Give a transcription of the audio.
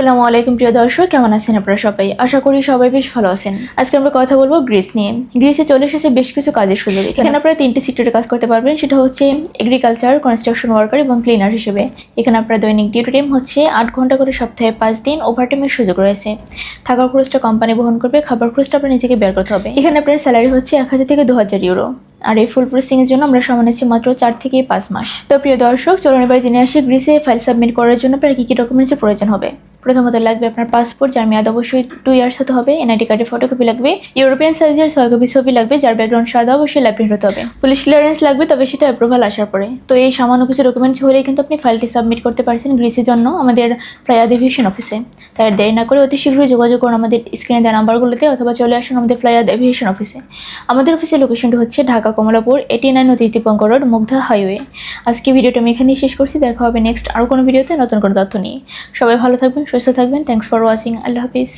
আসসালামু আলাইকুম প্রিয় দর্শক, কেমন আছেন আপনারা সবাই? আশা করি সবাই বেশ ভালো আছেন। আজকে আমরা কথা বলবো গ্রিস নিয়ে। গ্রিসে চলে এসেছে বেশ কিছু কাজের সুযোগ। এখানে আপনারা 3টি সেক্টরে কাজ করতে পারবেন, সেটা হচ্ছে এগ্রিকালচার, কনস্ট্রাকশন ওয়ার্কার এবং ক্লিনার হিসেবে। এখানে আপনার দৈনিক ডিউটি টাইম হচ্ছে 8 ঘন্টা করে, সপ্তাহে 5 দিন ওভারটাইমের সুযোগ রয়েছে। থাকার খরচটা কোম্পানি বহন করবে, খাবার খরচটা আপনার নিজেকে বের করতে হবে। এখানে আপনার স্যালারি হচ্ছে 1000 থেকে 2000 ইউরো। আর এই ফুল প্রসেসিংয়ের জন্য আমরা সময় নিচ্ছি মাত্র 4 থেকে 5 মাস। তো প্রিয় দর্শক, চলুন এবার জেনে আসি গ্রিসে ফাইল সাবমিট করার জন্য আপনার কী কী ডকুমেন্টসের প্রয়োজন হবে। প্রথমত লাগবে আপনার পাসপোর্ট, যার মেয়াদ অবশ্যই 2 ইয়ার্স হতে হবে। এনআইডি কার্ডের ফটোকপি লাগবে। ইউরোপিয়ান সাইজের 6 কপি ছবি লাগবে, যার ব্যাকগ্রাউন্ড সাদা, অবশ্যই ল্যাব প্রিন্ট হতে হবে। পুলিশ ক্লিয়ারেন্স লাগবে, তবে সেটা অ্যাপ্রুভাল আসার পরে। তো এই সামান্য কিছু ডকুমেন্টস হলেই কিন্তু আপনি ফাইলটি সাবমিট করতে পারছেন গ্রিসের জন্য আমাদের ফ্লাইয়াদ এভিয়েশন অফিসে। তাই আর দেরি না করে অতি শীঘ্রই যোগাযোগ করুন আমাদের স্ক্রিনে দেওয়া নাম্বারগুলোতে, অথবা চলে আসুন আমাদের ফ্লাইয়াদ এভিয়েশন অফিসে। আমাদের অফিসের লোকেশনটি হচ্ছে ঢাকা কমলাপুর 89 অতীশ দীপঙ্কর রোড, মুগ্ধা হাইওয়ে। আজকে ভিডিওটা আমি এখানেই শেষ করছি। দেখা হবে নেক্সট আরও কোনো ভিডিওতে নতুন কোনো তথ্য নিয়ে। সবাই ভালো থাকবেন, সুস্থ থাকবেন। Thanks for watching. Allah Hafiz.